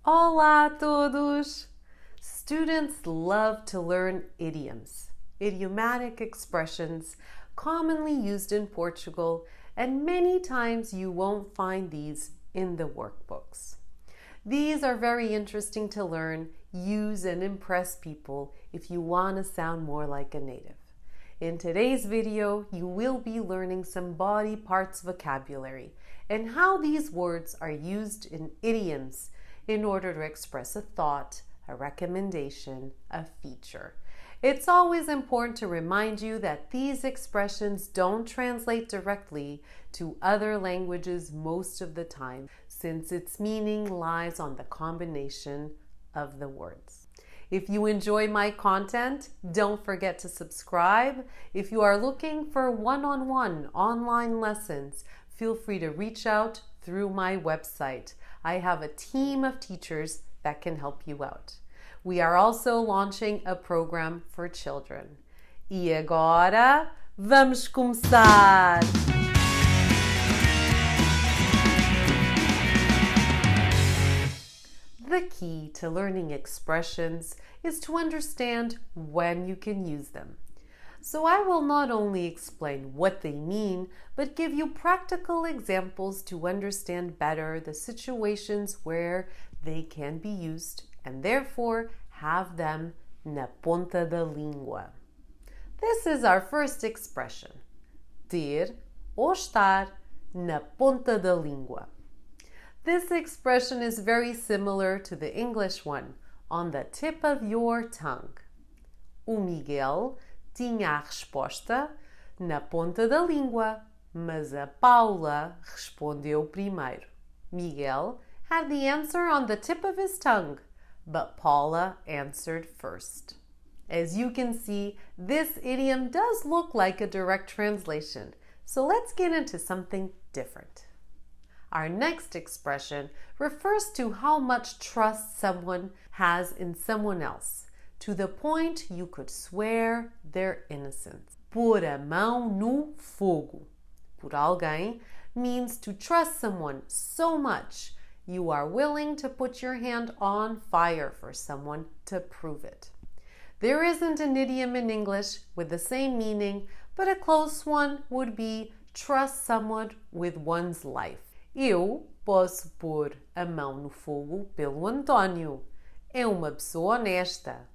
Olá a todos! Students love to learn idioms, idiomatic expressions commonly used in Portugal, and many times you won't find these in the workbooks. These are very interesting to learn, use, and impress people if you want to sound more like a native. In today's video, you will be learning some body parts vocabulary and how these words are used in idioms in order to express a thought, a recommendation, a feature. It's always important to remind you that these expressions don't translate directly to other languages most of the time, since its meaning lies on the combination of the words. If you enjoy my content, don't forget to subscribe. If you are looking for one-on-one online lessons, feel free to reach out through my website. I have a team of teachers that can help you out. We are also launching a program for children. E agora, vamos começar! The key to learning expressions is to understand when you can use them. So I will not only explain what they mean, but give you practical examples to understand better the situations where they can be used and therefore have them na ponta da língua. This is our first expression, ter ou estar na ponta da língua. This expression is very similar to the English one, on the tip of your tongue. O Miguel tinha a resposta na ponta da língua, mas a Paula respondeu primeiro. Miguel had the answer on the tip of his tongue, but Paula answered first. As you can see, this idiom does look like a direct translation, so let's get into something different. Our next expression refers to how much trust someone has in someone else, to the point you could swear their innocence. Pôr a mão no fogo, por alguém, means to trust someone so much you are willing to put your hand on fire for someone to prove it. There isn't an idiom in English with the same meaning, but a close one would be trust someone with one's life. Eu posso pôr a mão no fogo pelo António. É uma pessoa honesta.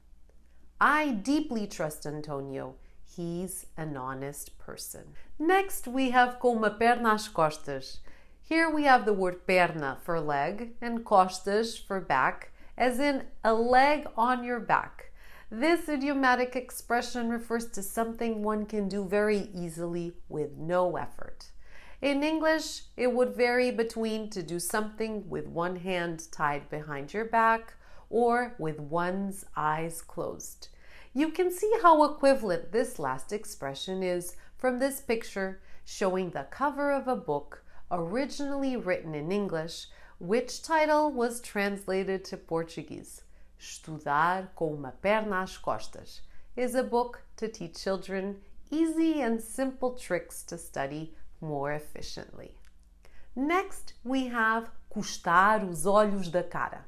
I deeply trust Antonio. He's an honest person. Next, we have com uma perna às costas. Here we have the word perna for leg and costas for back, as in a leg on your back. This idiomatic expression refers to something one can do very easily with no effort. In English, it would vary between to do something with one hand tied behind your back or with one's eyes closed. You can see how equivalent this last expression is from this picture showing the cover of a book originally written in English, which title was translated to Portuguese. Estudar com uma perna às costas is a book to teach children easy and simple tricks to study more efficiently. Next, we have custar os olhos da cara.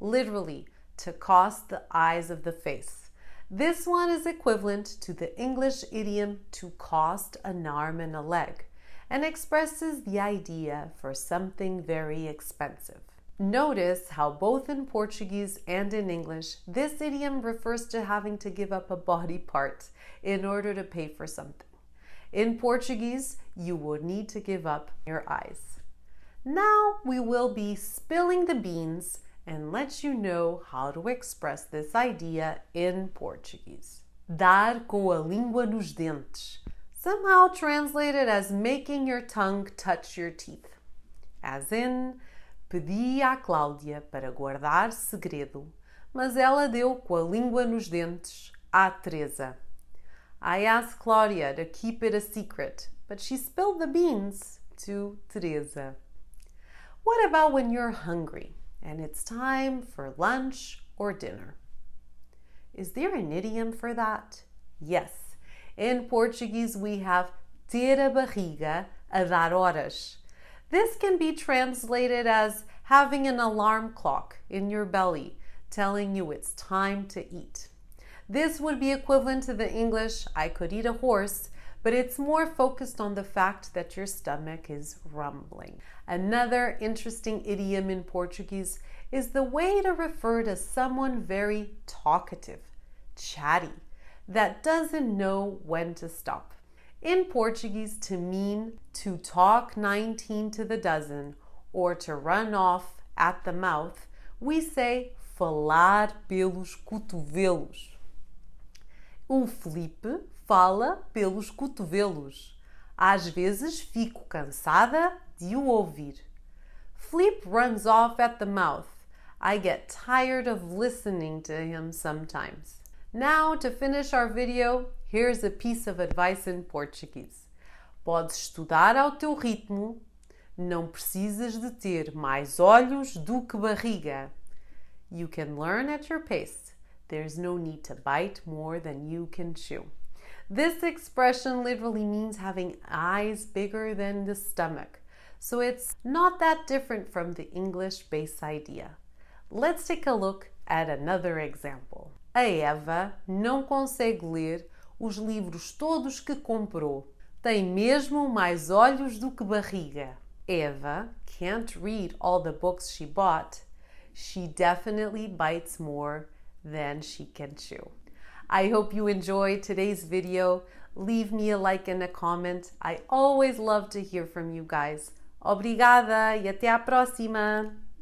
Literally, to cost the eyes of the face. This one is equivalent to the English idiom to cost an arm and a leg, and expresses the idea for something very expensive. Notice how both in Portuguese and in English, this idiom refers to having to give up a body part in order to pay for something. In Portuguese, you would need to give up your eyes. Now we will be spilling the beans and let you know how to express this idea in Portuguese. Dar com a língua nos dentes, somehow translated as making your tongue touch your teeth. As in, pedi à Cláudia para guardar segredo, mas ela deu com a língua nos dentes à Teresa. I asked Claudia to keep it a secret, but she spilled the beans to Teresa. What about when you're hungry and it's time for lunch or dinner? Is there an idiom for that? Yes. In Portuguese, we have ter a barriga a dar horas. This can be translated as having an alarm clock in your belly telling you it's time to eat. This would be equivalent to the English, I could eat a horse, but it's more focused on the fact that your stomach is rumbling. Another interesting idiom in Portuguese is the way to refer to someone very talkative, chatty, that doesn't know when to stop. In Portuguese, to mean to talk 19 to the dozen or to run off at the mouth, we say falar pelos cotovelos. O Felipe fala pelos cotovelos. Às vezes fico cansada de o ouvir. Felipe runs off at the mouth. I get tired of listening to him sometimes. Now, to finish our video, here's a piece of advice in Portuguese. Podes estudar ao teu ritmo. Não precisas de ter mais olhos do que barriga. You can learn at your pace. There's no need to bite more than you can chew. This expression literally means having eyes bigger than the stomach, so it's not that different from the English base idea. Let's take a look at another example. A Eva não consegue ler os livros todos que comprou. Tem mesmo mais olhos do que barriga. Eva can't read all the books she bought. She definitely bites more than she can chew. I hope you enjoyed today's video. Leave me a like and a comment. I always love to hear from you guys. Obrigada e até à próxima!